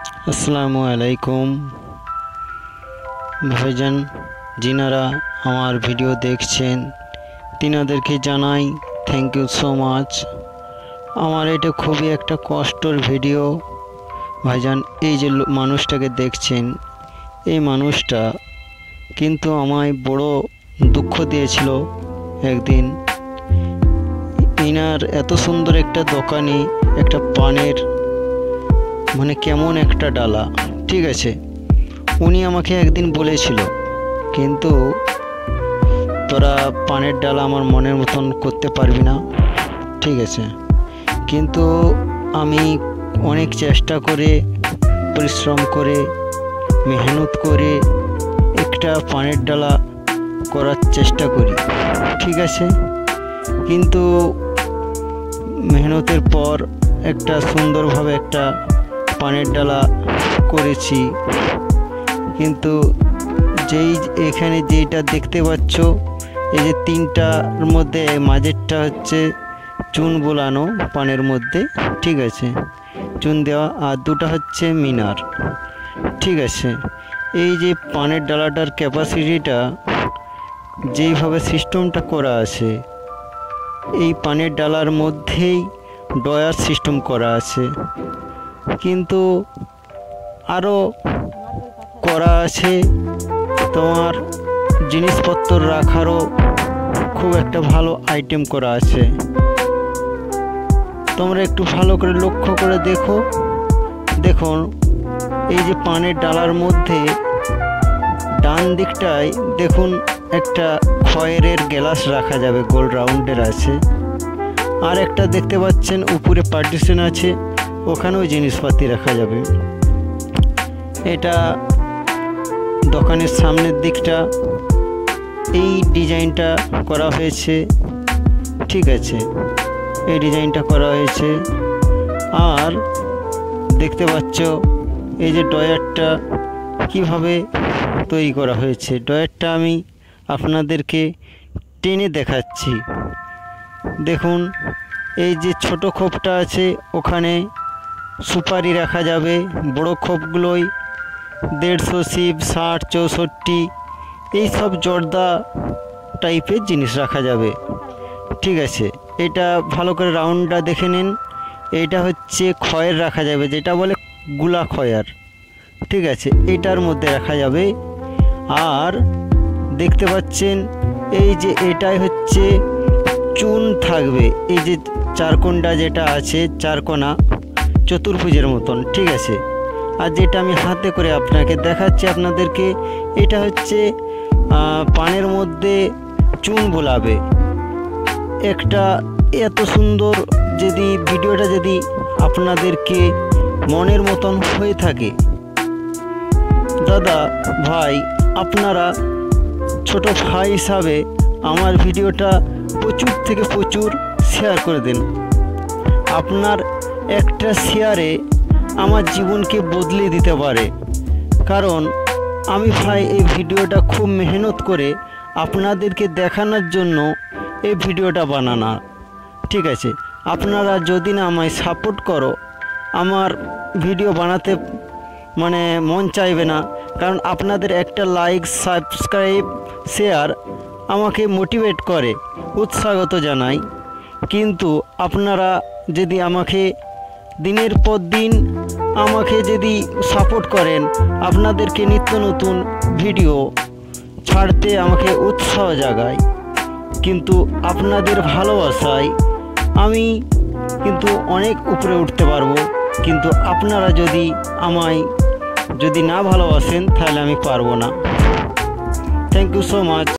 আসসালামু আলাইকুম ভাইজান, যিনারা আমার ভিডিও দেখছেন তিনাদেরকে জানাই থ্যাংক ইউ সো মাচ। আমার এটা খুবই একটা কষ্টের ভিডিও ভাইজান। এই যে মানুষটাকে দেখছেন, এই মানুষটা কিন্তু আমায় বড় দুঃখ দিয়েছিল একদিন। ইনার এত সুন্দর একটা দোকানে একটা পানের মানে কেমন একটা ডালা, ঠিক আছে, উনি আমাকে একদিন বলেছিল, কিন্তু তোরা পানের ডালা আমার মনের মতন করতে পারবি না, ঠিক আছে। কিন্তু আমি অনেক চেষ্টা করে পরিশ্রম করে মেহনত করে একটা পানের ডালা করার চেষ্টা করি, ঠিক আছে। কিন্তু মেহনতের পর একটা সুন্দরভাবে একটা পানের ডালা করেছি। কিন্তু যেই এখানে যেটা দেখতে পাচ্ছ, এই যে তিনটার মধ্যে মাঝেরটা হচ্ছে চুন বোলানো পানের মধ্যে, ঠিক আছে, চুন দেওয়া, আর দুটা হচ্ছে মিনার, ঠিক আছে। এই যে পানের ডালাটার ক্যাপাসিটিটা যেইভাবে সিস্টেমটা করা আছে, এই পানের ডালার মধ্যেই ডয়ার সিস্টেম করা আছে, কিন্তু আরও করা আছে তোমার জিনিসপত্র রাখারও খুব একটা ভালো আইটেম করা আছে। তোমরা একটু ভালো করে লক্ষ্য করে দেখুন এই যে পানের ডালার মধ্যে ডান দিকটায় দেখুন একটা খয়েরের গ্লাস রাখা যাবে, গোল রাউন্ডের আছে। আর একটা দেখতে পাচ্ছেন উপরে পার্টিশন আছে, ওখানেও জিনিসপাতি রাখা যাবে। এটা দোকানের সামনের দিকটা এই ডিজাইনটা করা হয়েছে, ঠিক আছে, এই ডিজাইনটা করা হয়েছে। আর দেখতে পাচ্ছ এই যে ডয়ারটা কিভাবে তৈরি করা হয়েছে। ডয়ারটা আমি আপনাদেরকে টেনে দেখাচ্ছি। দেখুন এই যে ছোট খোপটা আছে, ওখানে সুপারি রাখা যাবে। বড় খোপগুলোই 150 শিব 60 64 এইসব জর্দা টাইপের জিনিস রাখা যাবে, ঠিক আছে। এটা ভালো করে রাউন্ডটা দেখে নিন। এটা হচ্ছে খয়ের রাখা যাবে, যেটা বলে গুলা খয়ার, ঠিক আছে, এটার মধ্যে রাখা যাবে। আর দেখতে পাচ্ছেন এই যে এটাই হচ্ছে চুন থাকবে, এই যে চারকোণটা যেটা আছে, চারকোনা চতুর্ভুজের মতন, ঠিক আছে। আর যেটা আমি হাতে করে আপনাকে দেখাচ্ছি আপনাদেরকে, এটা হচ্ছে পানের মধ্যে চুন বোলাবে একটা। এত সুন্দর যদি ভিডিওটা যদি আপনাদেরকে মনের মতন হয়ে থাকে, দাদা ভাই, আপনারা ছোট ভাই হিসাবে আমার ভিডিওটা প্রচুর থেকে প্রচুর শেয়ার করে দিন। আপনার একটা শেয়ারে আমার জীবনকে বদলে দিতে পারে। কারণ আমি ভাই এই ভিডিওটা খুব মেহনত করে আপনাদেরকে দেখানোর জন্য এই ভিডিওটা বানানো, ঠিক আছে। আপনারা যদি না আমায় সাপোর্ট করো, আমার ভিডিও বানাতে মানে মন চাইবে না। কারণ আপনাদের একটা লাইক, সাবস্ক্রাইব, শেয়ার আমাকে মোটিভেট করে, উৎসাহত জানাই। কিন্তু আপনারা যদি আমাকে দিনের পর দিন আমাকে যদি সাপোর্ট করেন, আপনাদেরকে নিত্য নতুন ভিডিও ছাড়তে আমাকে উৎসাহ জাগায়। কিন্তু আপনাদের ভালোবাসায় আমি কিন্তু অনেক উপরে উঠতে পারবো। কিন্তু আপনারা যদি আমায় যদি না ভালোবাসেন, তাহলে আমি পারবো না। Thank you so much.